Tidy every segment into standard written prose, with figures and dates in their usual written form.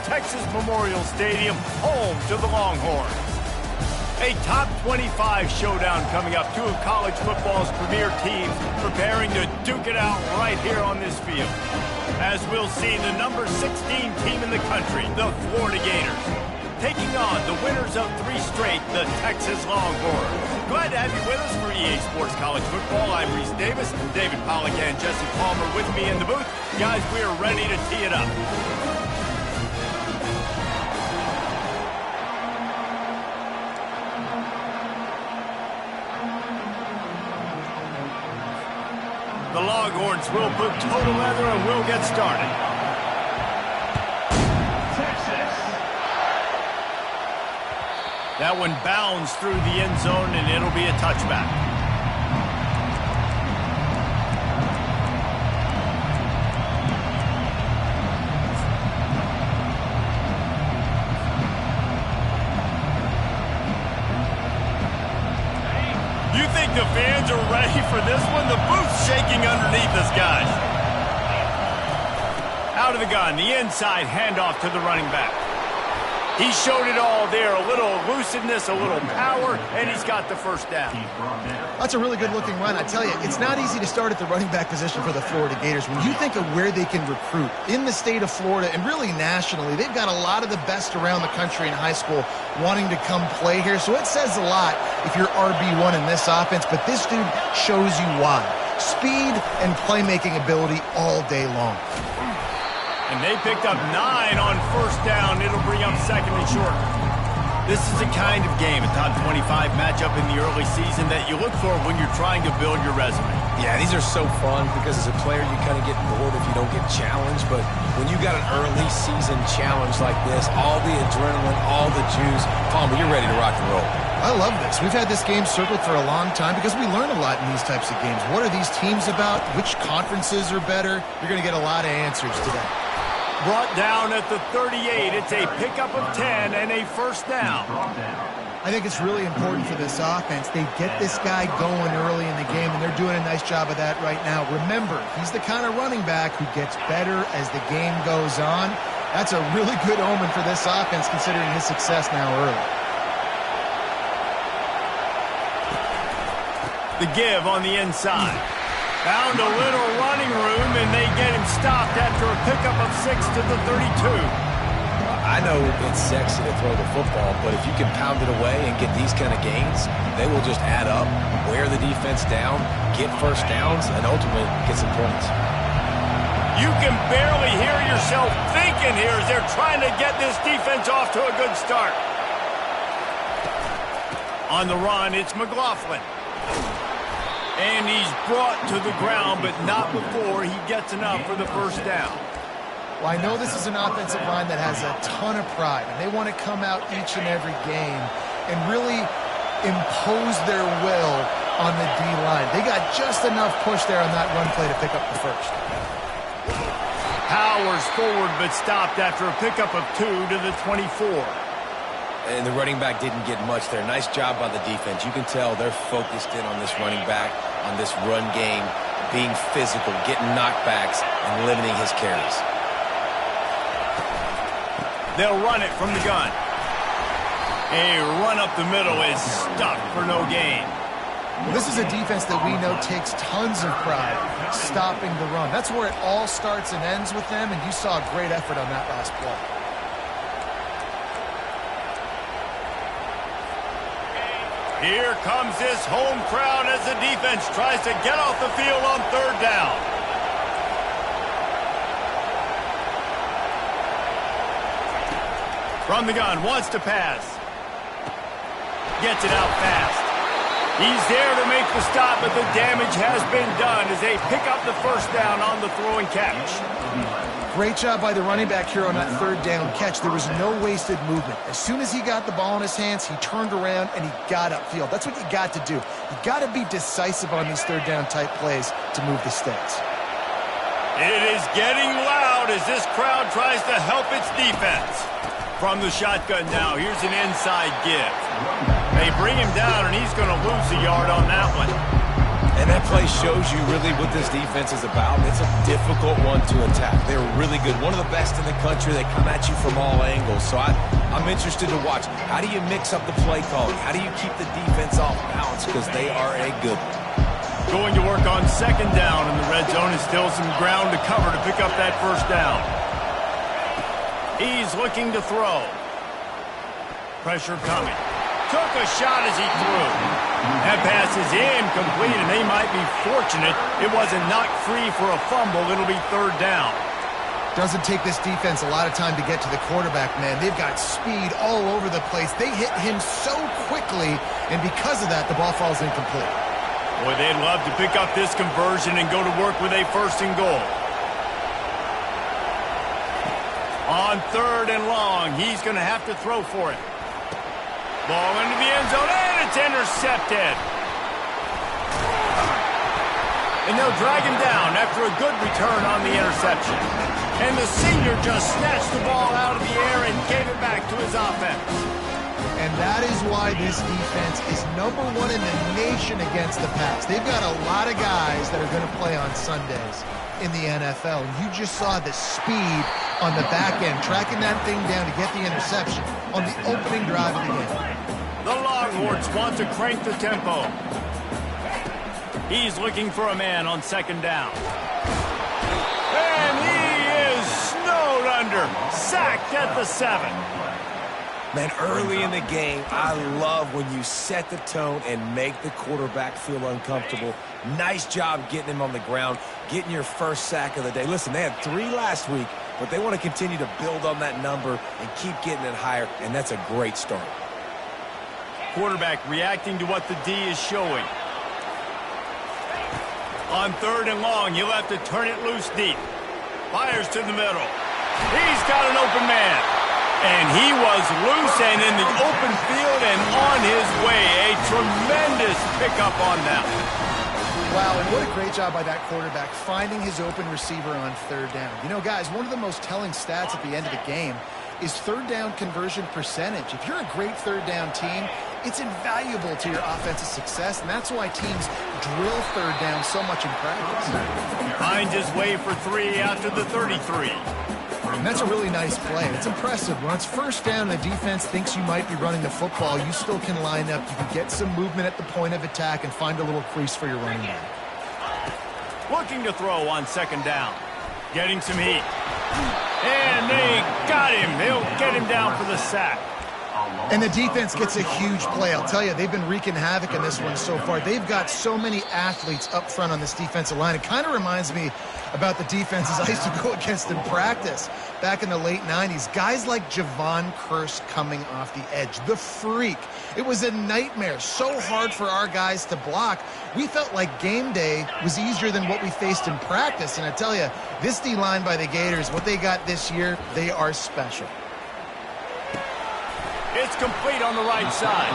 Texas Memorial Stadium, home to the Longhorns. A top 25 showdown coming up. Two of college football's premier teams preparing to duke it out right here on this field. As we'll see, the number 16 team in the country, the Florida Gators, taking on the winners of 3 straight, the Texas Longhorns. Glad to have you with us for EA Sports College Football. I'm Reese Davis, David Pollack and Jesse Palmer with me in the booth. Guys, we are ready to tee it up. The Longhorns will put total leather and we'll get started. Texas. That one bounds through the end zone and it'll be a touchback. You think the fans are ready for this one? The booth's shaking underneath us, guys. Out of the gun, the inside handoff to the running back. He showed it all there, a little elusiveness, a little power, and he's got the first down. That's a really good-looking run. I tell you, it's not easy to start at the running back position for the Florida Gators. When you think of where they can recruit in the state of Florida and really nationally, they've got a lot of the best around the country in high school wanting to come play here. So it says a lot if you're RB1 in this offense, but this dude shows you why. Speed and playmaking ability all day long. And they picked up 9 on first down. It'll bring up second and short. This is the kind of game, a top 25 matchup in the early season that you look for when you're trying to build your resume. Yeah, these are so fun because as a player you kind of get bored if you don't get challenged. But when you got an early season challenge like this, all the adrenaline, all the juice, Palmer, you're ready to rock and roll. I love this. We've had this game circled for a long time because we learn a lot in these types of games. What are these teams about? Which conferences are better? You're going to get a lot of answers today. Brought down at the 38. It's a pickup of 10 and a first down. I think it's really important for this offense. They get this guy going early in the game, and they're doing a nice job of that right now. Remember, he's the kind of running back who gets better as the game goes on. That's a really good omen for this offense considering his success now early. The give on the inside. Found a little running room, and they get him stopped after a pickup of 6 to the 32. I know it's sexy to throw the football, but if you can pound it away and get these kind of gains, they will just add up, wear the defense down, get first downs, and ultimately get some points. You can barely hear yourself thinking here as they're trying to get this defense off to a good start. On the run, it's McLaughlin. And he's brought to the ground, but not before he gets enough for the first down. Well, I know this is an offensive line that has a ton of pride, and they want to come out each and every game and really impose their will on the D-line. They got just enough push there on that run play to pick up the first. Powers forward, but stopped after a pickup of 2 to the 24. And the running back didn't get much there. Nice job by the defense. You can tell they're focused in on this running back, on this run game, being physical, getting knockbacks, and limiting his carries. They'll run it from the gun. A run up the middle is stopped for no gain. Well, this is a defense that we know takes tons of pride stopping the run. That's where it all starts and ends with them, and you saw a great effort on that last play. Here comes this home crowd as the defense tries to get off the field on third down. From the gun, wants to pass. Gets it out fast. He's there to make the stop, but the damage has been done as they pick up the first down on the throw and catch. Great job by the running back here on that third down catch. There was no wasted movement. As soon as he got the ball in his hands, he turned around and he got upfield. That's what you got to do. You got to be decisive on these third down type plays to move the stakes. It is getting loud as this crowd tries to help its defense. From the shotgun now, here's an inside give. They bring him down, and he's going to lose a yard on that one. And that play shows you really what this defense is about. It's a difficult one to attack. They're really good. One of the best in the country. They come at you from all angles. So I'm interested to watch. How do you mix up the play calling? How do you keep the defense off balance? Because they are a good one. Going to work on second down in the red zone is still some ground to cover to pick up that first down. He's looking to throw. Pressure coming. Took a shot as he threw. That pass is incomplete, and they might be fortunate it wasn't knocked free for a fumble. It'll be third down. Doesn't take this defense a lot of time to get to the quarterback, man. They've got speed all over the place. They hit him so quickly, and because of that, the ball falls incomplete. Boy, they'd love to pick up this conversion and go to work with a first and goal. On third and long, he's going to have to throw for it. Ball into the end zone, and it's intercepted. And they'll drag him down after a good return on the interception. And the senior just snatched the ball out of the air and gave it back to his offense. And that is why this defense is #1 in the nation against the pass. They've got a lot of guys that are going to play on Sundays in the NFL. You just saw the speed on the back end, tracking that thing down to get the interception on the opening drive of the game. The Longhorns want to crank the tempo. He's looking for a man on second down. And he is snowed under. Sacked at the 7. Man, early in the game, I love when you set the tone and make the quarterback feel uncomfortable. Nice job getting him on the ground, getting your first sack of the day. Listen, they had 3 last week, but they want to continue to build on that number and keep getting it higher, and that's a great start. Quarterback reacting to what the D is showing. On third and long, he'll have to turn it loose deep. Fires to the middle. He's got an open man. And he was loose and in the open field and on his way. A tremendous pickup on that. Wow, and what a great job by that quarterback finding his open receiver on third down. You know, guys, one of the most telling stats at the end of the game is third down conversion percentage. If you're a great third down team, it's invaluable to your offensive success, and that's why teams drill third down so much in practice. Finds his way for 3 after the 33. And that's a really nice play. It's impressive. When it's first down and the defense thinks you might be running the football, you still can line up. You can get some movement at the point of attack and find a little crease for your running back. Looking to throw on second down. Getting some heat. And they got him. They'll get him down for the sack. And the defense gets a huge play. I'll tell you, they've been wreaking havoc in this one so far. They've got so many athletes up front on this defensive line. It kind of reminds me about the defenses I used to go against in practice back in the late 90s. Guys like Javon Curse coming off the edge. The freak. It was a nightmare. So hard for our guys to block. We felt like game day was easier than what we faced in practice. And I tell you, this D-line by the Gators, what they got this year, they are special. It's complete on the right side.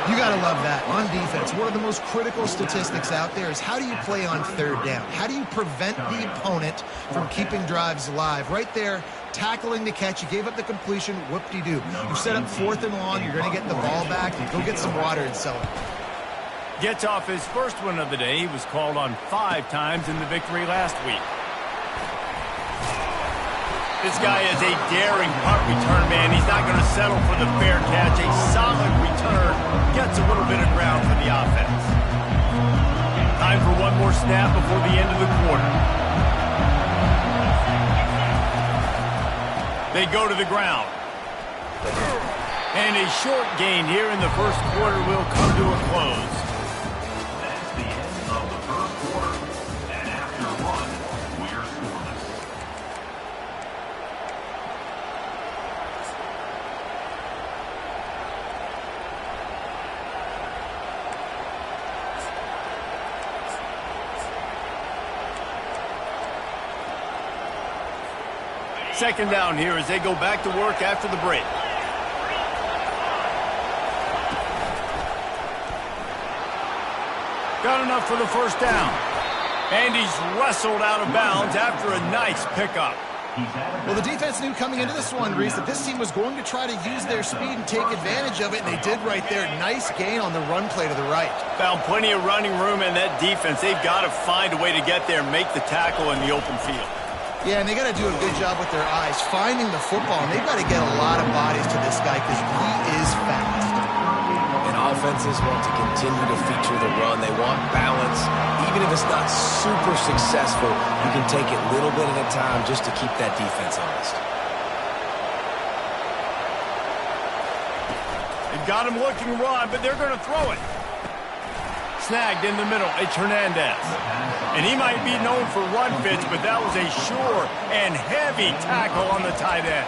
You got to love that. On defense, one of the most critical statistics out there is how do you play on third down? How do you prevent the opponent from keeping drives alive? Right there, tackling the catch. You gave up the completion. Whoop-de-doo. You set up fourth and long. You're going to get the ball back. Go get some water and sell it. Gets off his first one of the day. He was called on 5 times in the victory last week. This guy is a daring punt return man. He's not going to settle for the fair catch. A solid return gets a little bit of ground for the offense. Time for one more snap before the end of the quarter. They go to the ground. And a short gain here in the first quarter will come to a close. That's the end of the first quarter. And after 1, we're scoreless. Second down here as they go back to work after the break. Got enough for the first down. And he's wrestled out of bounds after a nice pickup. Well, the defense knew coming into this one, Reese, that this team was going to try to use their speed and take advantage of it, and they did right there. Nice gain on the run play to the right. Found plenty of running room in that defense. They've got to find a way to get there and make the tackle in the open field. Yeah, and they got to do a good job with their eyes, finding the football, and they've got to get a lot of bodies to this guy because he is fast. And offenses want to continue to feature the run. They want balance. Even if it's not super successful, you can take it little bit at a time just to keep that defense honest. They've got him looking run, but they're going to throw it. Snagged in the middle. It's Hernandez. And he might be known for run fits, but that was a sure and heavy tackle on the tight end.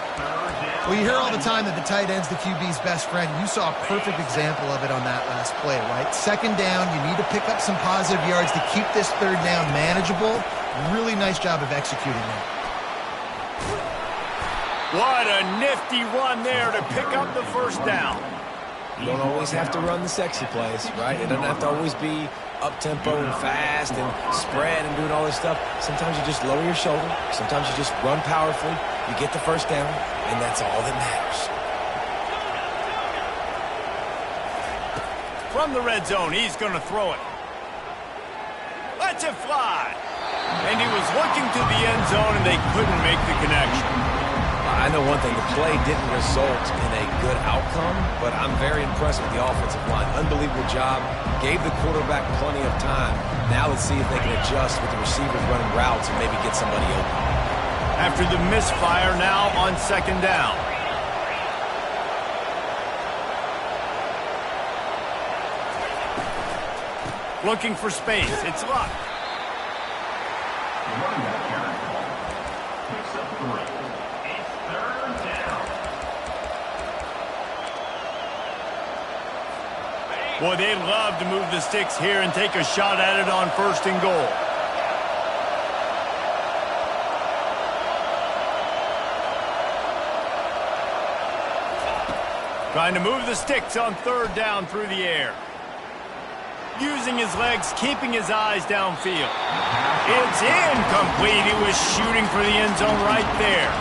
Well, you hear all the time that the tight end's the QB's best friend. You saw a perfect example of it on that last play, right? Second down, you need to pick up some positive yards to keep this third down manageable. Really nice job of executing that. What a nifty run there to pick up the first down. You don't always have to run the sexy plays, right? It doesn't have to always be up-tempo and fast and spread and doing all this stuff. Sometimes you just lower your shoulder. Sometimes you just run powerfully. You get the first down, and that's all that matters. From the red zone, he's going to throw it. Lets it fly. And he was looking to the end zone, and they couldn't make the connection. I know one thing, the play didn't result in a good outcome, but I'm very impressed with the offensive line. Unbelievable job. Gave the quarterback plenty of time. Now let's see if they can adjust with the receivers running routes and maybe get somebody open. After the misfire, now on second down. Looking for space. It's Luck. Boy, they'd love to move the sticks here and take a shot at it on first and goal. Trying to move the sticks on third down through the air. Using his legs, keeping his eyes downfield. It's incomplete. He was shooting for the end zone right there.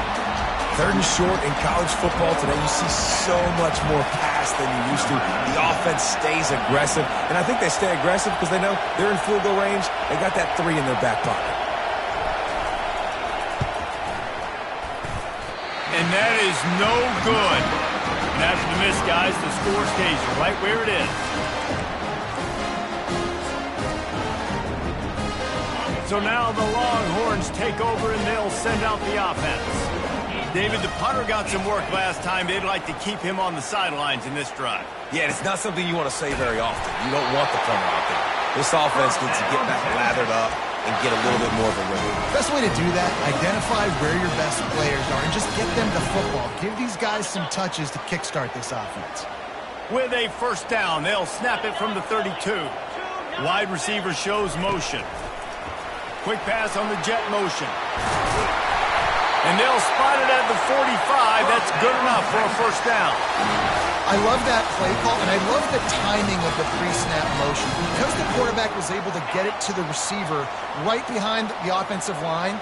Third and short in college football today, you see so much more pass than you used to. The offense stays aggressive, and I think they stay aggressive because they know they're in field goal range. They got that 3 in their back pocket. And that is no good. And after the miss, guys, the score stays right where it is. So now the Longhorns take over, and they'll send out the offense. David, the punter got some work last time. They'd like to keep him on the sidelines in this drive. Yeah, it's not something you want to say very often. You don't want the punter out there. This offense needs to get back lathered up and get a little bit more of a rhythm. Best way to do that, identify where your best players are and just get them the football. Give these guys some touches to kickstart this offense. With a first down, they'll snap it from the 32. Wide receiver shows motion. Quick pass on the jet motion. And they'll spot it at the 45. That's good enough for a first down. I love that play call, and I love the timing of the pre-snap motion. Because the quarterback was able to get it to the receiver right behind the offensive line,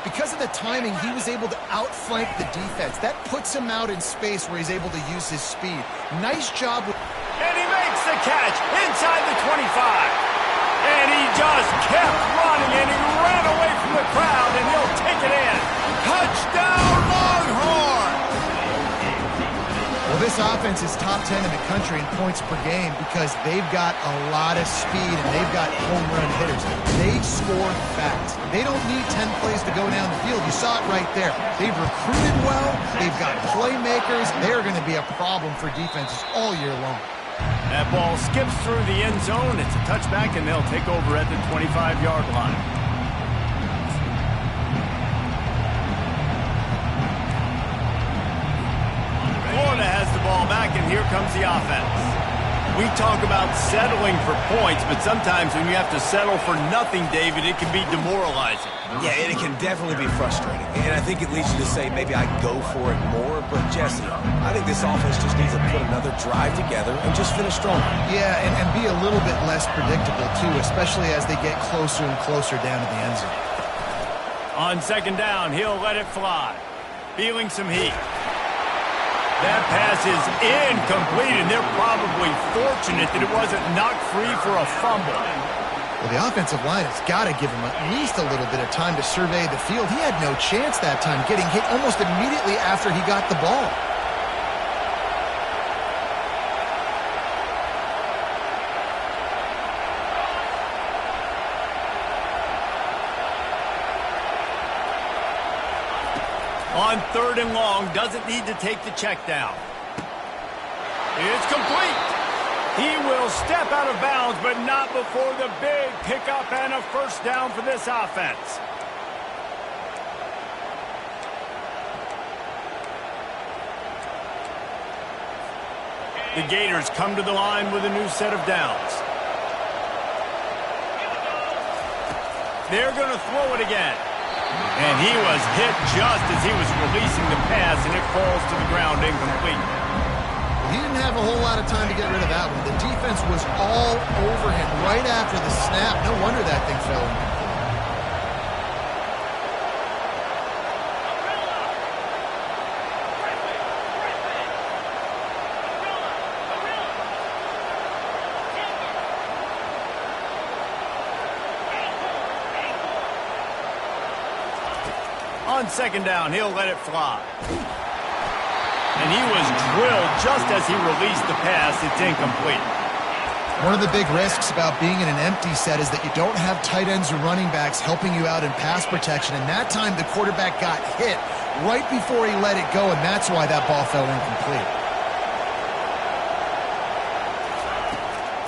because of the timing, he was able to outflank the defense. That puts him out in space where he's able to use his speed. Nice job. And he makes the catch inside the 25. And he just kept running, and he ran away from the crowd, and he'll take it in. Touchdown, Longhorn! Well, this offense is top 10 in the country in points per game because they've got a lot of speed and they've got home run hitters. They score fast. They don't need 10 plays to go down the field. You saw it right there. They've recruited well. They've got playmakers. They're going to be a problem for defenses all year long. That ball skips through the end zone. It's a touchback, and they'll take over at the 25-yard line. Florida has the ball back, and here comes the offense. We talk about settling for points, but sometimes when you have to settle for nothing, David, it can be demoralizing. Yeah, and it can definitely be frustrating. And I think it leads you to say, maybe I go for it more. But, Jesse, I think this offense just needs to put another drive together and just finish strong. Yeah, and be a little bit less predictable, too, especially as they get closer and closer down to the end zone. On second down, he'll let it fly. Feeling some heat. That pass is incomplete, and they're probably fortunate that it wasn't knocked free for a fumble. Well, the offensive line has got to give him at least a little bit of time to survey the field. He had no chance that time, getting hit almost immediately after he got the ball. On third and long, doesn't need to take the check down. It's complete. He will step out of bounds, but not before the big pickup and a first down for this offense. The Gators come to the line with a new set of downs. They're going to throw it again. And he was hit just as he was releasing the pass, and it falls to the ground incomplete. He didn't have a whole lot of time to get rid of that one. The defense was all over him right after the snap. No wonder that thing fell incomplete. On second down, he'll let it fly. And he was drilled just as he released the pass. It's incomplete. One of the big risks about being in an empty set is that you don't have tight ends or running backs helping you out in pass protection. And that time, the quarterback got hit right before he let it go, and that's why that ball fell incomplete.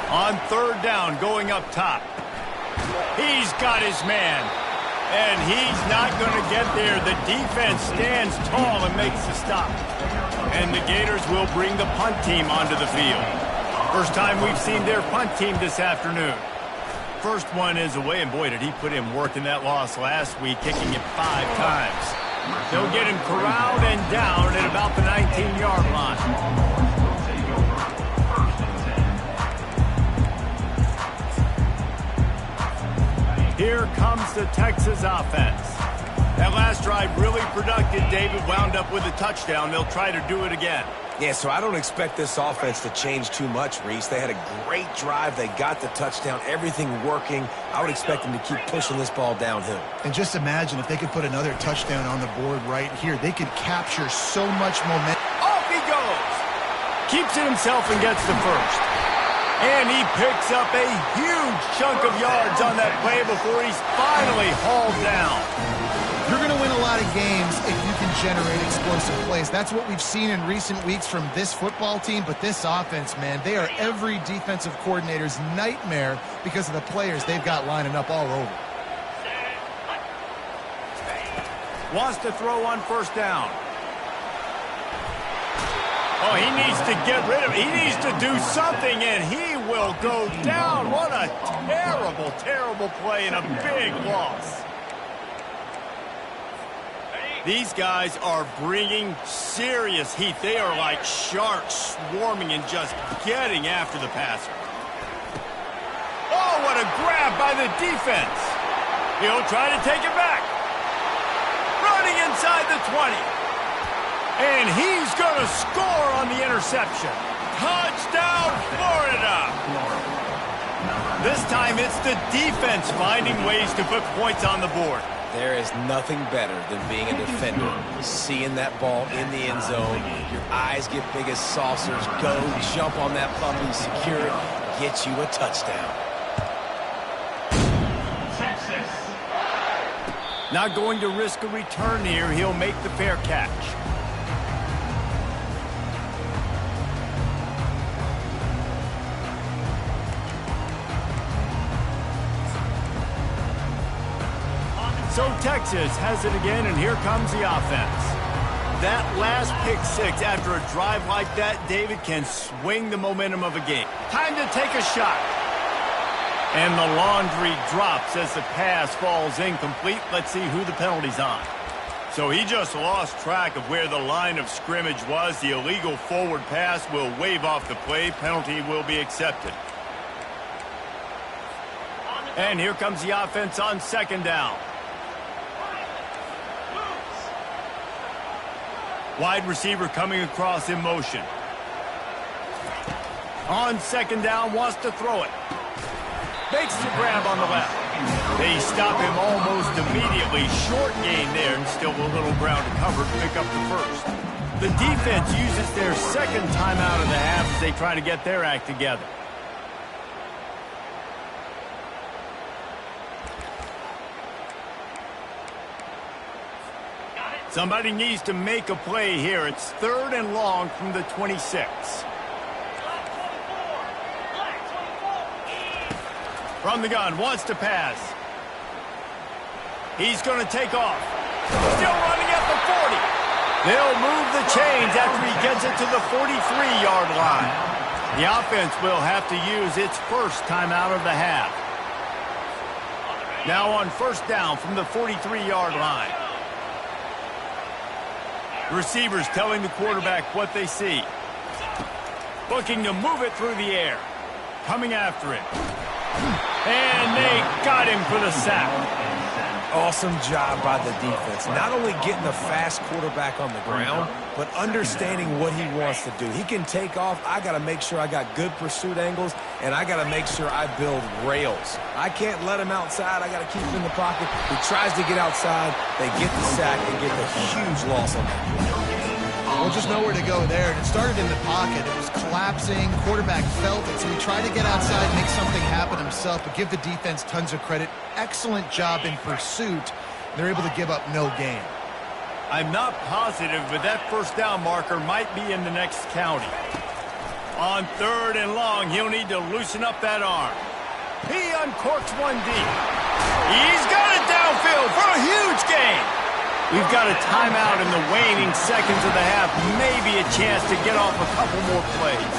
On third down, going up top. He's got his man. And he's not going to get there. The defense stands tall and makes the stop. And the Gators will bring the punt team onto the field. First time we've seen their punt team this afternoon. First one is away, and boy, did he put in work in that loss last week, kicking it 5 times. They'll get him corralled and down at about the 19-yard line. Here comes the Texas offense. That last drive really productive. David wound up with a touchdown. They'll try to do it again. Yeah, so I don't expect this offense to change too much, Reese. They had a great drive. They got the touchdown. Everything working. I would expect them to keep pushing this ball downhill. And just imagine if they could put another touchdown on the board right here. They could capture so much momentum. Off he goes. Keeps it himself and gets the first. And he picks up a huge chunk of yards on that play before he's finally hauled down. You're going to win a lot of games if you can generate explosive plays. That's what we've seen in recent weeks from this football team. But this offense, man, they are every defensive coordinator's nightmare because of the players they've got lining up all over. Wants to throw on first down. Oh, he needs to get rid of it. He needs to do something, and he will go down. What a terrible, terrible play and a big loss. These guys are bringing serious heat. They are like sharks swarming and just getting after the passer. Oh, what a grab by the defense. He'll try to take it back. Running inside the 20. And he's going to score on the interception. Touchdown, Florida! This time it's the defense finding ways to put points on the board. There is nothing better than being a defender. Seeing that ball in the end zone, your eyes get big as saucers, go, jump on that puppy, secure it, get you a touchdown. Not going to risk a return here. He'll make the fair catch. So Texas has it again, and here comes the offense. That last pick six after a drive like that, David can swing the momentum of a game. Time to take a shot. And the laundry drops as the pass falls incomplete. Let's see who the penalty's on. So he just lost track of where the line of scrimmage was. The illegal forward pass will wave off the play. Penalty will be accepted. And here comes the offense on second down. Wide receiver coming across in motion. On second down, wants to throw it. Makes the grab on the left. They stop him almost immediately. Short gain there, and still a little ground to cover to pick up the first. The defense uses their second timeout of the half as they try to get their act together. Somebody needs to make a play here. It's 3rd and long from the 26. From the gun, wants to pass. He's going to take off. Still running at the 40. They'll move the chains after he gets it to the 43-yard line. The offense will have to use its first timeout of the half. Now on first down from the 43-yard line. Receivers telling the quarterback what they see. Looking to move it through the air. Coming after it. And they got him for the sack. Awesome job by the defense. Not only getting the fast quarterback on the ground, but understanding what he wants to do. He can take off. I got to make sure I got good pursuit angles, and I got to make sure I build rails. I can't let him outside. I got to keep him in the pocket. He tries to get outside. They get the sack and get the huge loss on that play. Well, just nowhere to go there. And it started in the pocket. It was collapsing. Quarterback felt it, so he tried to get outside, make something happen himself, but give the defense tons of credit. Excellent job in pursuit. They're able to give up no gain. I'm not positive, but that first down marker might be in the next county. On 3rd and long, he'll need to loosen up that arm. He uncorks one deep. He's got it downfield for a huge gain. We've got a timeout in the waning seconds of the half. Maybe a chance to get off a couple more plays.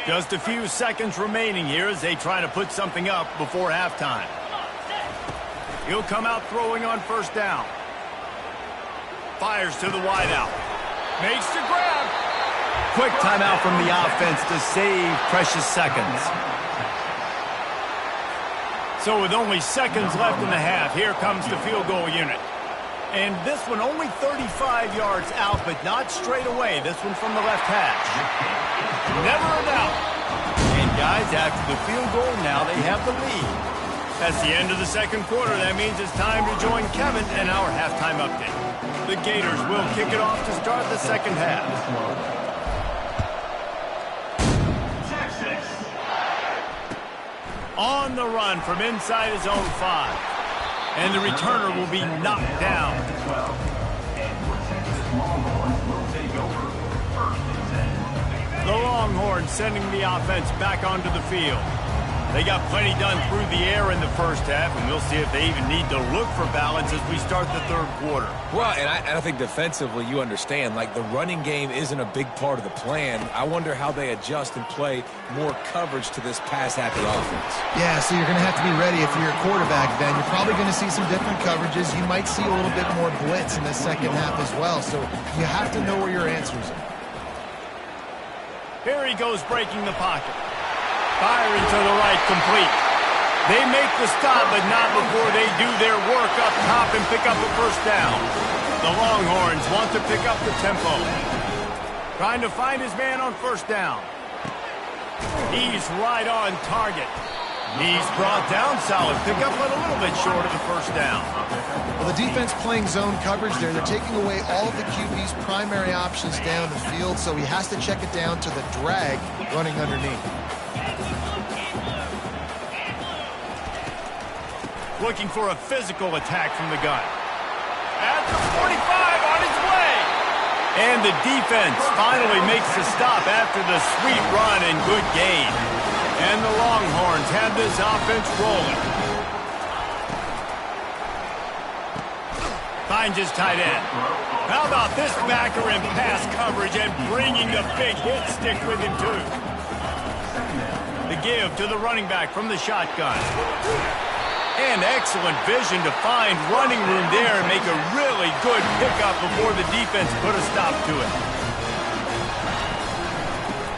Just a few seconds remaining here as they try to put something up before halftime. He'll come out throwing on first down. Fires to the wideout. Makes the grab. Quick timeout from the offense to save precious seconds. So with only seconds left in the half, here comes the field goal unit. And this one only 35 yards out, but not straight away. This one from the left hash. Never a doubt. And guys, after the field goal, now they have the lead. That's the end of the second quarter. That means it's time to join Kevin and our halftime update. The Gators will kick it off to start the second half. On the run from inside his own 5. And the returner will be knocked down. The Longhorns sending the offense back onto the field. They got plenty done through the air in the first half, and we'll see if they even need to look for balance as we start the third quarter. Well, and I think defensively you understand, like the running game isn't a big part of the plan. I wonder how they adjust and play more coverage to this pass-happy offense. Yeah, so you're going to have to be ready if you're a quarterback, Ben. You're probably going to see some different coverages. You might see a little bit more blitz in the second half as well, so you have to know where your answers are. Here he goes breaking the pocket. Firing to the right, complete. They make the stop, but not before they do their work up top and pick up a first down. The Longhorns want to pick up the tempo. Trying to find his man on first down. He's right on target. He's brought down solid pickup, but a little bit short of the first down. Well, the defense playing zone coverage there. They're taking away all of the QB's primary options down the field, so he has to check it down to the drag running underneath. Looking for a physical attack from the gun. At the 45 on his way. And the defense finally makes the stop after the sweet run and good gain. And the Longhorns have this offense rolling. Finds his tight end. How about this backer in pass coverage and bringing the big hit stick with him too. The give to the running back from the shotgun. And excellent vision to find running room there and make a really good pickup before the defense put a stop to it.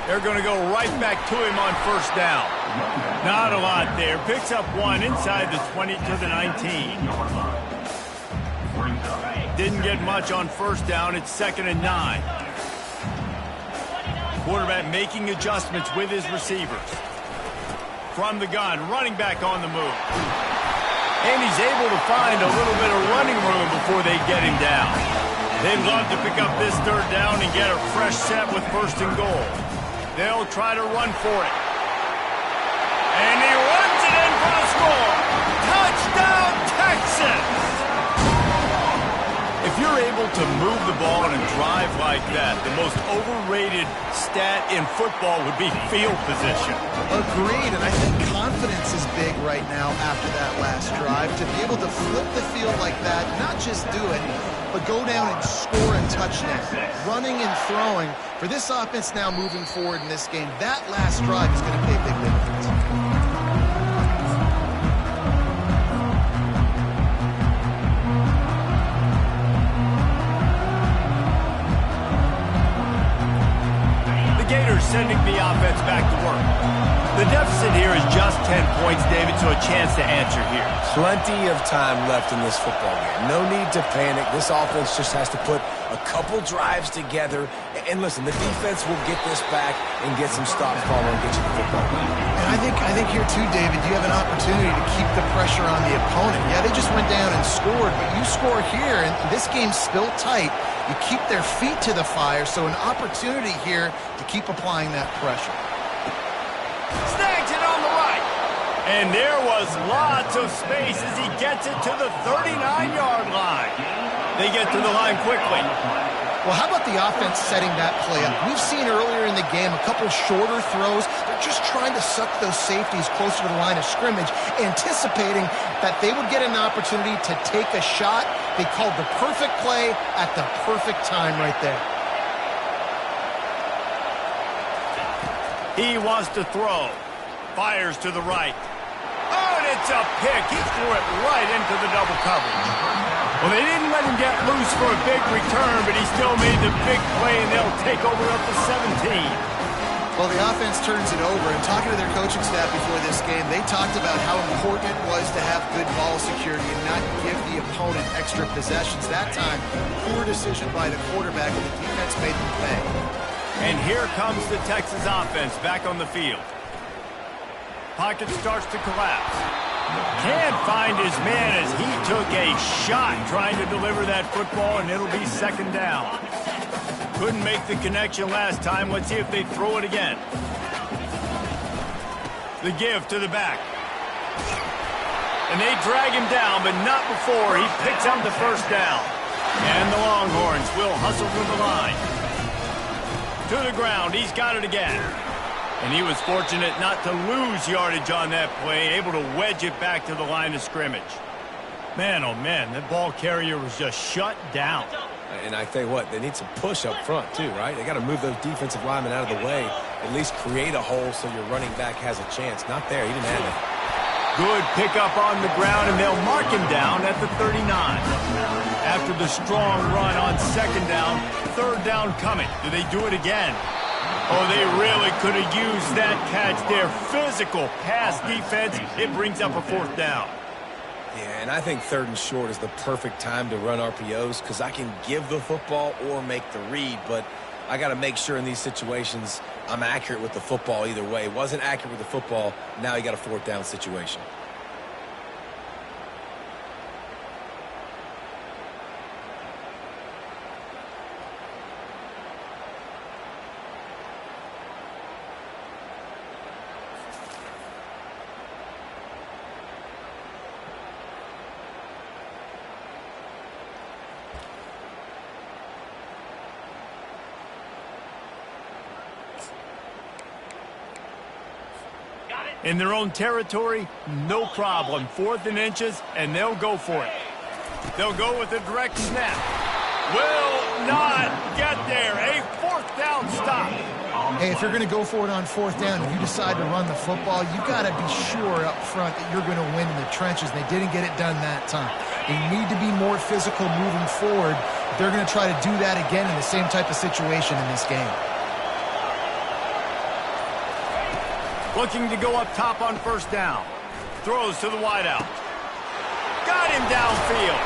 They're going to go right back to him on first down. Not a lot there. Picks up one inside the 20 to the 19. Didn't get much on first down. It's 2nd and 9. Quarterback making adjustments with his receivers. From the gun, running back on the move. And he's able to find a little bit of running room before they get him down. They'd love to pick up this 3rd down and get a fresh set with 1st and goal. They'll try to run for it. And he runs it in for the score. Touchdown, Texans! If you're able to move the ball on a drive like that, the most overrated stat in football would be field position. Agreed, and I think confidence is big right now after that last drive. To be able to flip the field like that, not just do it, but go down and score a touchdown. Running and throwing. For this offense now moving forward in this game, that last drive is going to pay a big difference. Gators sending the offense back to work. The deficit here is just 10 points, David, so a chance to answer here. Plenty of time left in this football game. No need to panic. This offense just has to put a couple drives together. And listen, the defense will get this back and get some stops following and get you the football game. And I think here too, David, you have an opportunity to keep the pressure on the opponent. Yeah, they just went down and scored, but you score here, and this game's still tight. You keep their feet to the fire, so an opportunity here to keep applying that pressure. Snags it on the right. And there was lots of space as he gets it to the 39-yard line. They get to the line quickly. Well, how about the offense setting that play up? We've seen earlier in the game a couple shorter throws. They're just trying to suck those safeties closer to the line of scrimmage, anticipating that they would get an opportunity to take a shot. They called the perfect play at the perfect time right there. He wants to throw. Fires to the right. Oh, and it's a pick. He threw it right into the double coverage. Well, they didn't let him get loose for a big return, but he still made the big play, and they'll take over up to 17. Well, the offense turns it over, and talking to their coaching staff before this game, they talked about how important it was to have good ball security and not give the opponent extra possessions. That time, poor decision by the quarterback, and the defense made them pay. And here comes the Texas offense back on the field. Pocket starts to collapse. Can't find his man as he took a shot trying to deliver that football, and it'll be 2nd down. Couldn't make the connection last time. Let's see if they throw it again. The give to the back. And they drag him down, but not before he picks up the 1st down. And the Longhorns will hustle through the line. To the ground. He's got it again. And he was fortunate not to lose yardage on that play, able to wedge it back to the line of scrimmage. Man, oh man, that ball carrier was just shut down. And I tell you what, they need some push up front too, right? They got to move those defensive linemen out of the way, at least create a hole so your running back has a chance. Not there. He didn't have it. Good pickup on the ground, and they'll mark him down at the 39. After the strong run on 2nd down, 3rd down coming. Do they do it again? Oh, they really could have used that catch there. Physical pass defense. It brings up a 4th down. Yeah, and I think 3rd and short is the perfect time to run RPOs because I can give the football or make the read, but I got to make sure in these situations I'm accurate with the football either way. Wasn't accurate with the football. Now you got a 4th down situation. In their own territory, no problem. 4th and inches, and they'll go for it. They'll go with a direct snap. Will not get there. A 4th down stop. Hey, if you're going to go for it on 4th down and you decide to run the football, you got to be sure up front that you're going to win in the trenches. They didn't get it done that time. They need to be more physical moving forward. They're going to try to do that again in the same type of situation in this game. Looking to go up top on first down. Throws to the wideout. Got him downfield.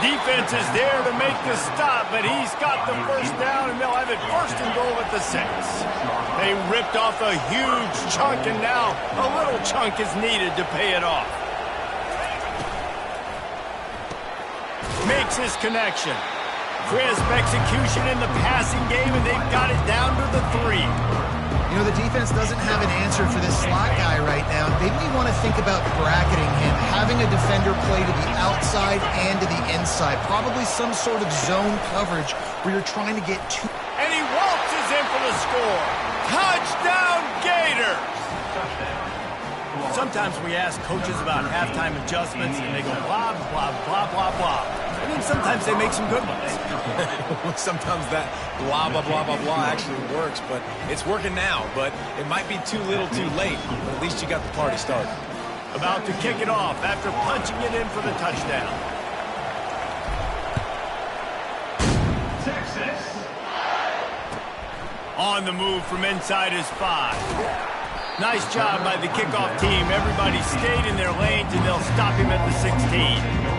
Defense is there to make the stop, but he's got the first down, and they'll have it first and goal at the 6. They ripped off a huge chunk, and now a little chunk is needed to pay it off. Makes his connection. Crisp execution in the passing game, and they've got it down to the 3. You know, the defense doesn't have an answer for this slot guy right now. They may want to think about bracketing him, having a defender play to the outside and to the inside. Probably some sort of zone coverage where you're trying to get two. And he waltzes in for the score. Touchdown, Gators! Sometimes we ask coaches about halftime adjustments, and they go blah, blah, blah, blah, blah. And then sometimes they make some good ones. Sometimes that blah, blah, blah, blah, blah actually works, but it's working now. But it might be too little too late, but at least you got the party started. About to kick it off after punching it in for the touchdown. Texas. On the move from inside his 5. Nice job by the kickoff team. Everybody stayed in their lanes, and they'll stop him at the 16.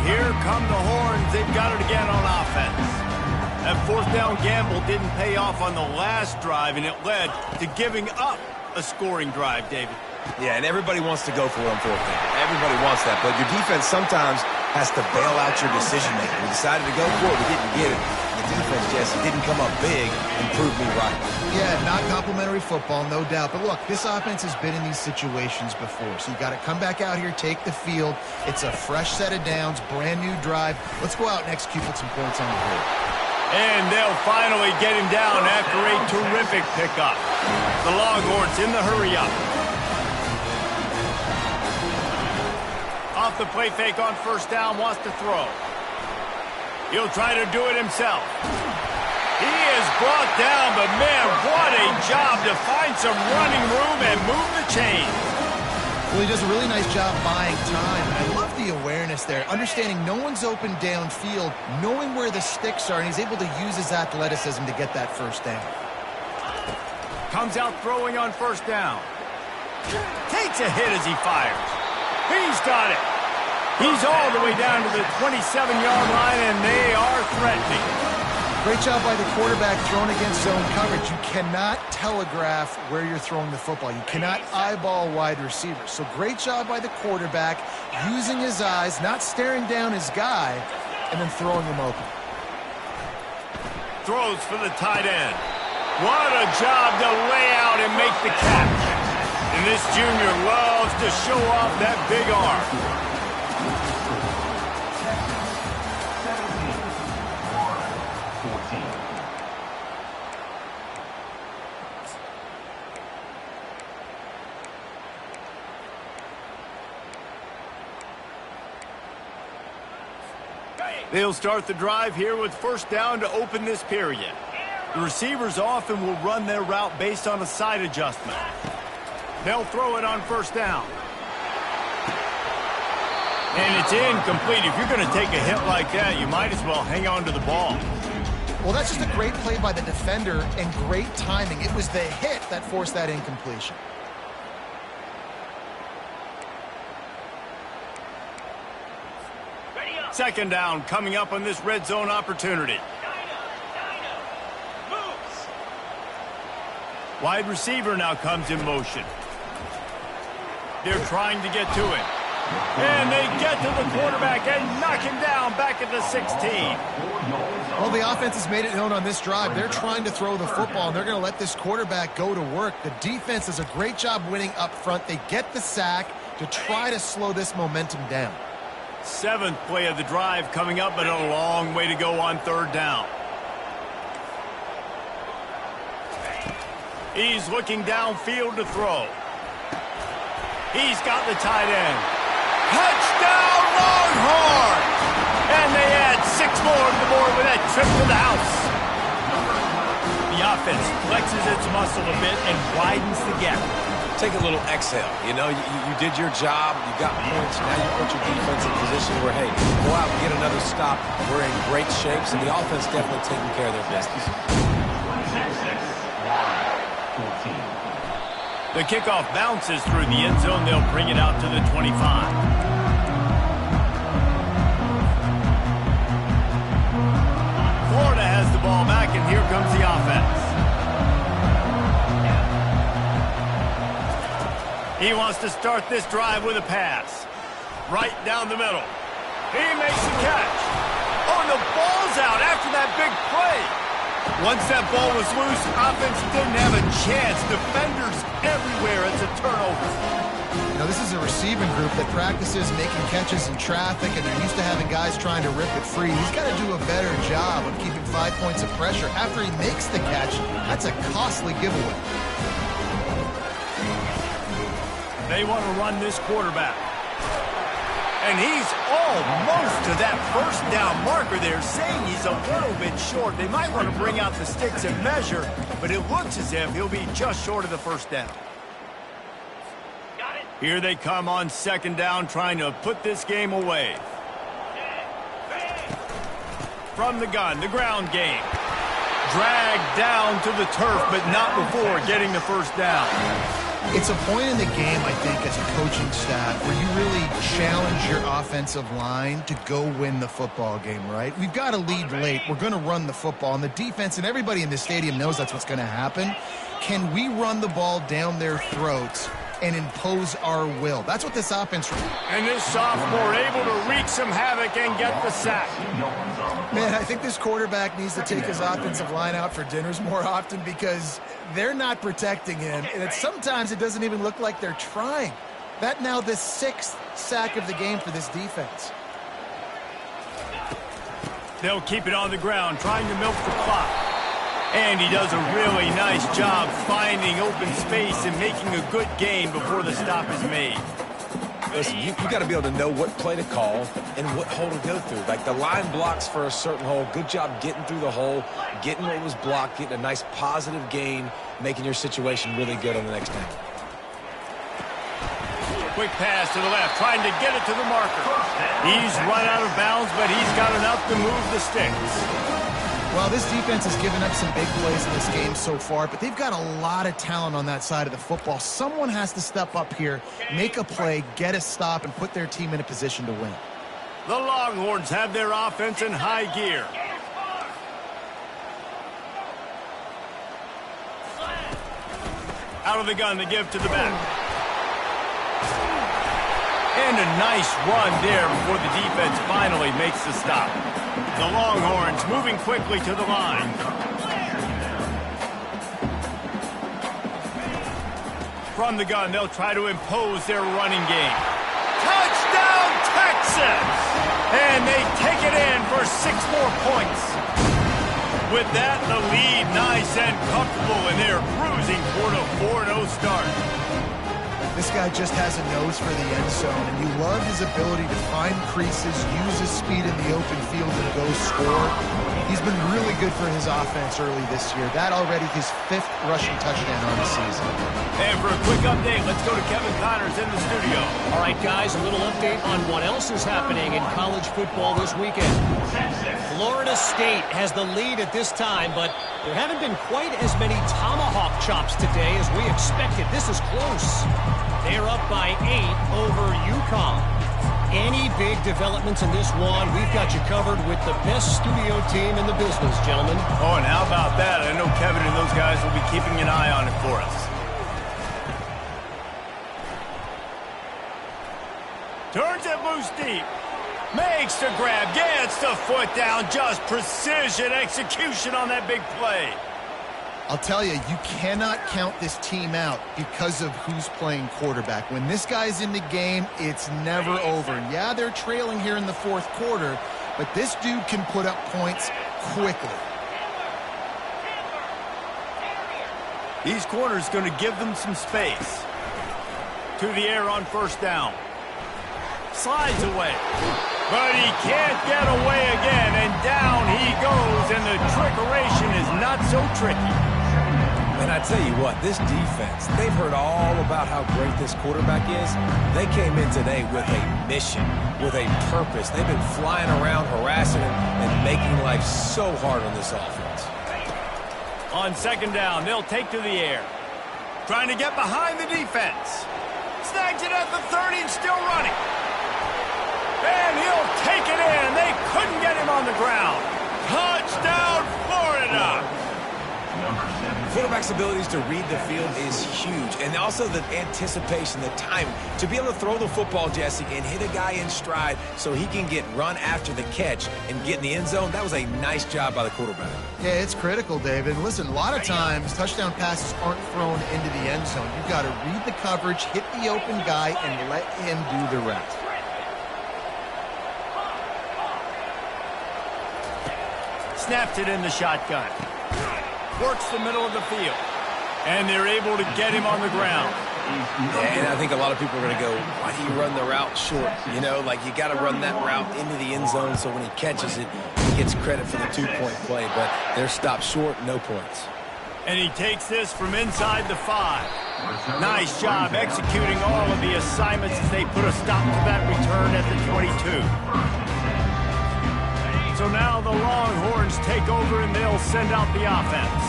Here come the horns. They've got it again on offense. That fourth down gamble didn't pay off on the last drive, and it led to giving up a scoring drive, David. Yeah, and everybody wants to go for it on fourth down. Everybody wants that, but your defense sometimes has to bail out your decision-making. We decided to go for it. We didn't get it. The defense, Jesse, didn't come up big and prove me right. Yeah, not complimentary football, no doubt. But look, this offense has been in these situations before. So you got to come back out here, take the field. It's a fresh set of downs, brand new drive. Let's go out and execute with some points on the board. And they'll finally get him down after a terrific pickup. The Longhorns in the hurry-up. Off the play fake on first down, wants to throw. He'll try to do it himself. He is brought down, but man, what a job to find some running room and move the chains. Well, he does a really nice job buying time. I love the awareness there, understanding no one's open downfield, knowing where the sticks are, and he's able to use his athleticism to get that first down. Comes out throwing on first down. Takes a hit as he fires. He's got it. He's all the way down to the 27-yard line, and they are threatening. Great job by the quarterback throwing against zone coverage. You cannot telegraph where you're throwing the football. You cannot eyeball wide receivers. So great job by the quarterback using his eyes, not staring down his guy, and then throwing him open. Throws for the tight end. What a job to lay out and make the catch. And this junior loves to show off that big arm. They'll start the drive here with first down to open this period. The receivers often will run their route based on a side adjustment. They'll throw it on first down. And it's incomplete. If you're going to take a hit like that, you might as well hang on to the ball. Well, that's just a great play by the defender and great timing. It was the hit that forced that incompletion. Second down coming up on this red zone opportunity. Wide receiver now comes in motion. They're trying to get to him. And they get to the quarterback and knock him down back at the 16. Well, the offense has made it known on this drive. They're trying to throw the football, and they're going to let this quarterback go to work. The defense does a great job winning up front. They get the sack to try to slow this momentum down. Seventh play of the drive coming up, but a long way to go on third down. He's looking downfield to throw. He's got the tight end. Touchdown, Longhorns! And they add 6 more to the board with that trip to the house. The offense flexes its muscle a bit and widens the gap. Take a little exhale. You know, you did your job. You got points. Now you put your defense in position where, hey, go out and get another stop. We're in great shape, so the offense definitely taking care of their business. The kickoff bounces through the end zone. They'll bring it out to the 25. Florida has the ball back, and here comes the offense. He wants to start this drive with a pass. Right down the middle. He makes the catch. Oh, and the ball's out after that big play. Once that ball was loose, offense didn't have a chance. Defenders everywhere. It's a turnover. Now, this is a receiving group that practices making catches in traffic, and they're used to having guys trying to rip it free. He's got to do a better job of keeping 5 points of pressure after he makes the catch. That's a costly giveaway. They want to run this quarterback. And he's almost to that first down marker there, saying he's a little bit short. They might want to bring out the sticks and measure, but it looks as if he'll be just short of the first down. Here they come on second down, trying to put this game away. From the gun, the ground game. Dragged down to the turf, but not before getting the first down. It's a point in the game, I think, as a coaching staff where you really challenge your offensive line to go win the football game, right? We've got to lead late. We're going to run the football. And the defense and everybody in the stadium knows that's what's going to happen. Can we run the ball down their throats and impose our will? That's what this offense... And this sophomore able to wreak some havoc and get the sack. Man, I think this quarterback needs to take his offensive line out for dinners more often because they're not protecting him. And sometimes it doesn't even look like they're trying. That now the 6th sack of the game for this defense. They'll keep it on the ground, trying to milk the clock. And he does a really nice job finding open space and making a good gain before the stop is made. Listen, you got to be able to know what play to call and what hole to go through. Like the line blocks for a certain hole. Good job getting through the hole, getting what was blocked, getting a nice positive gain, making your situation really good on the next down. Quick pass to the left, trying to get it to the marker. He's run out of bounds, but he's got enough to move the sticks. Well, this defense has given up some big plays in this game so far, but they've got a lot of talent on that side of the football. Someone has to step up here, make a play, get a stop, and put their team in a position to win. The Longhorns have their offense in high gear. Out of the gun to give to the back. And a nice run there before the defense finally makes the stop. The Longhorns moving quickly to the line. From the gun, they'll try to impose their running game. Touchdown, Texas! And they take it in for 6 more points. With that, the lead nice and comfortable, and they're cruising toward a 4-0 start. This guy just has a nose for the end zone, and you love his ability to find creases, use his speed in the open field, and go score. He's been really good for his offense early this year. That already his 5th rushing touchdown on the season. And for a quick update, let's go to Kevin Connors in the studio. All right, guys, a little update on what else is happening in college football this weekend. Florida State has the lead at this time, but there haven't been quite as many tomahawk chops today as we expected. This is close. They're up by 8 over UConn. Any big developments in this one, we've got you covered with the best studio team in the business, gentlemen. Oh, and how about that? I know Kevin and those guys will be keeping an eye on it for us. Turns it loose deep. Makes the grab. Gets the foot down. Just precision execution on that big play. I'll tell you, you cannot count this team out because of who's playing quarterback. When this guy's in the game, it's never over. Yeah, they're trailing here in the 4th quarter, but this dude can put up points quickly. These corners going to give them some space. To the air on first down. Slides away. But he can't get away again, and down he goes, and the trickeration is not so tricky. And I tell you what, this defense, they've heard all about how great this quarterback is. They came in today with a mission, with a purpose. They've been flying around, harassing him, and making life so hard on this offense. On second down, they'll take to the air. Trying to get behind the defense. Snags it at the 30 and still running. And he'll take it in. They couldn't get him on the ground. Touchdown, Florida! Quarterback's abilities to read the field is huge, and also the anticipation, the timing. To be able to throw the football, Jesse, and hit a guy in stride so he can get run after the catch and get in the end zone, that was a nice job by the quarterback. Yeah, it's critical, David. Listen, a lot of times touchdown passes aren't thrown into the end zone. You've got to read the coverage, hit the open guy, and let him do the rest. Snaps it in the shotgun. Works the middle of the field. And they're able to get him on the ground. Yeah, and I think a lot of people are going to go, why do you run the route short? You know, like you got to run that route into the end zone so when he catches it, he gets credit for the two-point play. But they're stopped short, no points. And he takes this from inside the 5. Nice job executing all of the assignments as they put a stop to that return at the 22. So now the Longhorns take over and they'll send out the offense.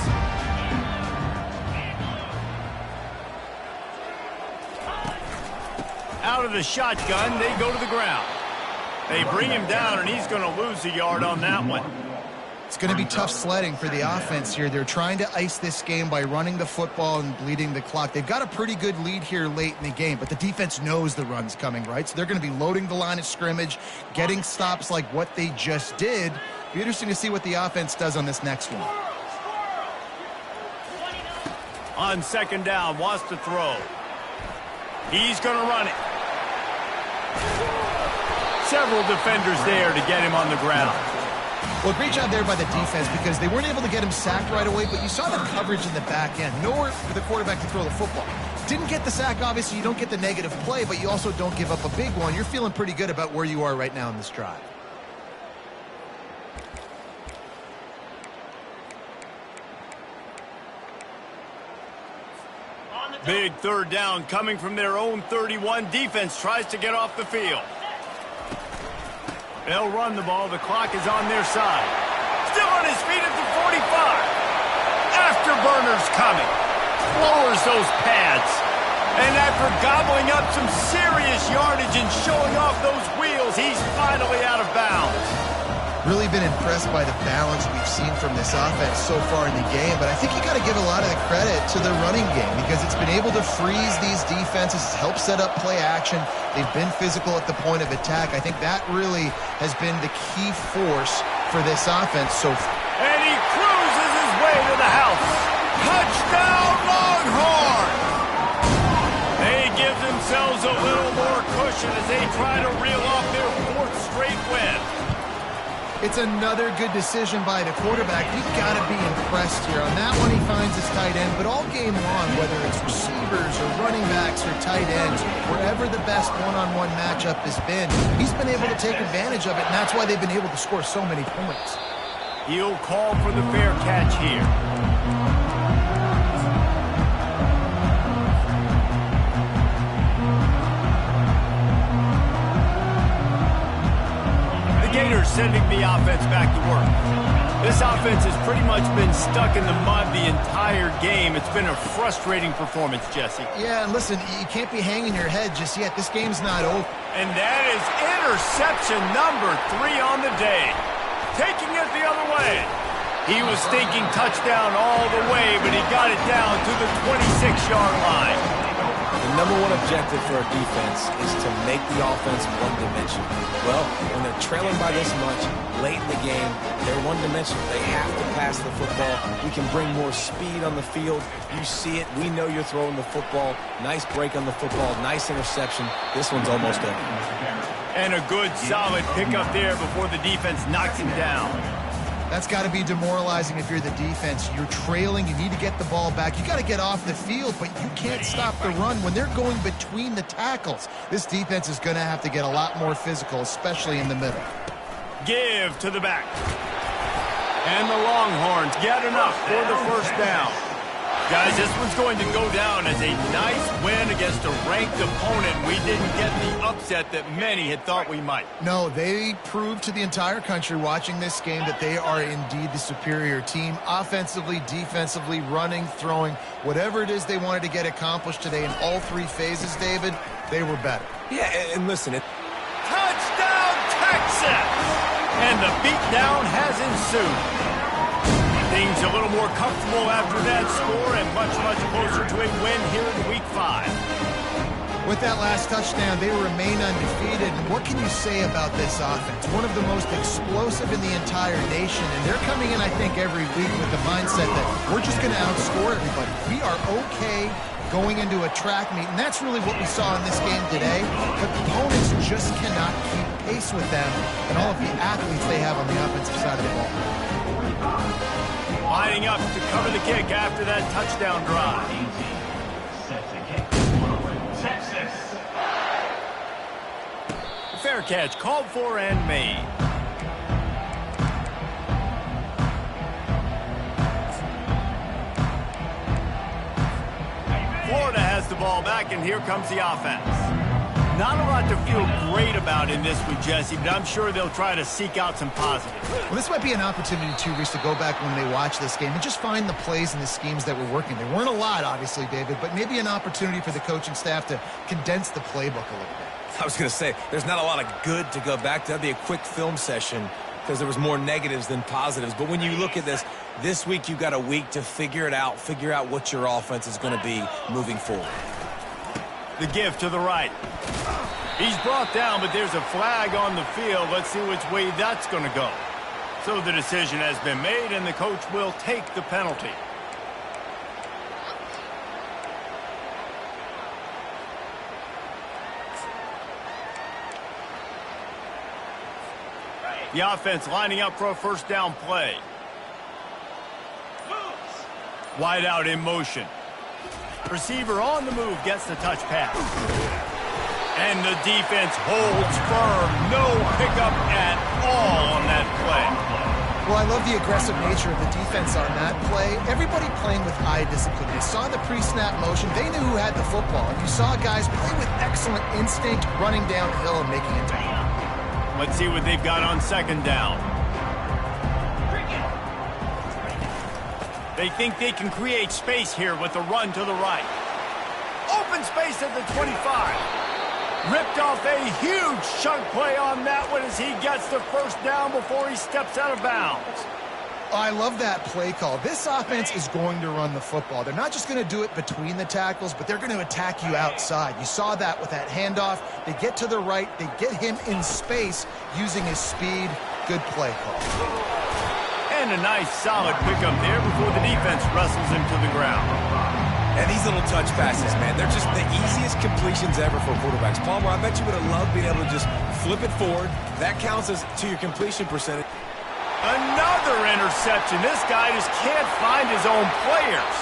Out of the shotgun, they go to the ground. They bring him down, and he's going to lose a yard on that one. It's going to be tough sledding for the offense here. They're trying to ice this game by running the football and bleeding the clock. They've got a pretty good lead here late in the game, but the defense knows the run's coming, right? So they're going to be loading the line of scrimmage, getting stops like what they just did. Be interesting to see what the offense does on this next one. On second down, wants to throw. He's going to run it. Several defenders there to get him on the ground. Well, great job there by the defense because they weren't able to get him sacked right away, but you saw the coverage in the back end. Nowhere for the quarterback to throw the football. Didn't get the sack, obviously. You don't get the negative play, but you also don't give up a big one. You're feeling pretty good about where you are right now in this drive. Big third down coming from their own 31. Defense tries to get off the field. They'll run the ball. The clock is on their side. Still on his feet at the 45. Afterburner's coming. Lowers those pads. And after gobbling up some serious yardage and showing off those wheels, he's finally out of bounds. Really been impressed by the balance we've seen from this offense so far in the game, but I think you got to give a lot of the credit to the running game because it's been able to freeze these defenses, help set up play action. They've been physical at the point of attack. I think that really has been the key force for this offense so far. And he cruises his way to the house. Touchdown, Longhorns! They give themselves a little more cushion as they try to reel off their 4th straight win. It's another good decision by the quarterback. You've got to be impressed here. On that one, he finds his tight end, but all game long, whether it's receivers or running backs or tight ends, wherever the best one-on-one matchup has been, he's been able to take advantage of it, and that's why they've been able to score so many points. He'll call for the fair catch here. Gators sending the offense back to work. This offense has pretty much been stuck in the mud the entire game. It's been a frustrating performance, Jesse. Yeah, and listen, you can't be hanging your head just yet. This game's not over. And that is interception number 3 on the day. Taking it the other way. He was thinking touchdown all the way, but he got it down to the 26-yard line. The number one objective for a defense is to make the offense one-dimensional. Well, when they're trailing by this much, late in the game, they're one-dimensional. They have to pass the football. We can bring more speed on the field. You see it. We know you're throwing the football. Nice break on the football. Nice interception. This one's almost over. And a good, solid pickup there before the defense knocks him down. That's got to be demoralizing if you're the defense. You're trailing. You need to get the ball back. You got to get off the field, but you can't stop the run when they're going between the tackles. This defense is going to have to get a lot more physical, especially in the middle. Give to the back. And the Longhorns get enough for the first down. Guys, this one's going to go down as a nice win against a ranked opponent. We didn't get the upset that many had thought we might. No, they proved to the entire country watching this game that they are indeed the superior team. Offensively, defensively, running, throwing, whatever it is they wanted to get accomplished today in all three phases, David, they were better. Yeah, and listen, Touchdown, Texas! And the beatdown has ensued. Things a little more comfortable after that score and much, much closer to a win here in Week 5. With that last touchdown, they remain undefeated. And what can you say about this offense? One of the most explosive in the entire nation. And they're coming in, I think, every week with the mindset that we're just going to outscore everybody. We are okay going into a track meet. And that's really what we saw in this game today. But opponents just cannot keep pace with them and all of the athletes they have on the offensive side of the ball. Lining up to cover the kick after that touchdown drive. Fair catch called for and made. Florida has the ball back, and here comes the offense. Not a lot to feel great about in this one, Jesse, but I'm sure they'll try to seek out some positives. Well, this might be an opportunity, too, Reese, to go back when they watch this game and just find the plays and the schemes that were working. There weren't a lot, obviously, David, but maybe an opportunity for the coaching staff to condense the playbook a little bit. I was going to say, there's not a lot of good to go back to. That'd be a quick film session because there was more negatives than positives. But when you look at this week you've got a week to figure it out, figure out what your offense is going to be moving forward. The give to the right. He's brought down, but there's a flag on the field. Let's see which way that's going to go. So the decision has been made, and the coach will take the penalty. The offense lining up for a first down play. Wide out in motion. Receiver on the move gets the touch pass. And the defense holds firm. No pickup at all on that play. Well, I love the aggressive nature of the defense on that play. Everybody playing with eye discipline. They saw the pre-snap motion. They knew who had the football. And you saw guys play with excellent instinct, running downhill and making it down. Let's see what they've got on second down. They think they can create space here with the run to the right. Open space at the 25. Ripped off a huge chunk play on that one as he gets the first down before he steps out of bounds. I love that play call. This offense is going to run the football. They're not just going to do it between the tackles, but they're going to attack you outside. You saw that with that handoff. They get to the right. They get him in space using his speed. Good play call. And a nice solid pickup there before the defense wrestles him to the ground. And these little touch passes, man, they're just the easiest completions ever for quarterbacks. Palmer, I bet you would have loved being able to just flip it forward. That counts as to your completion percentage. Another interception. This guy just can't find his own players.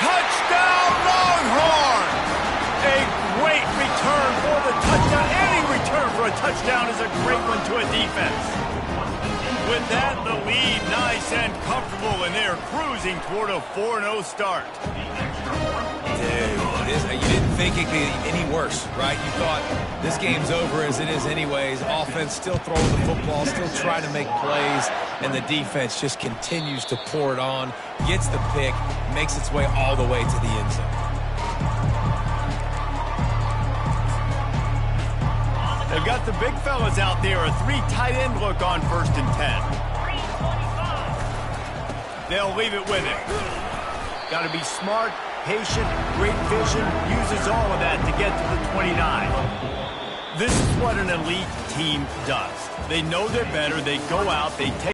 Touchdown, Longhorns! A great return for the touchdown. Any return for a touchdown is a great one to a defense. With that, the lead nice and comfortable, and they're cruising toward a 4-0 start. Dude, you didn't think it could be any worse, right? You thought this game's over as it is anyways. Offense still throwing the football, still trying to make plays, and the defense just continues to pour it on, gets the pick, makes its way all the way to the end zone. They've got the big fellas out there, a 3 tight end look on 1st and 10. They'll leave it with it. Got to be smart, patient, great vision, uses all of that to get to the 29. This is what an elite team does. They know they're better, they go out, they take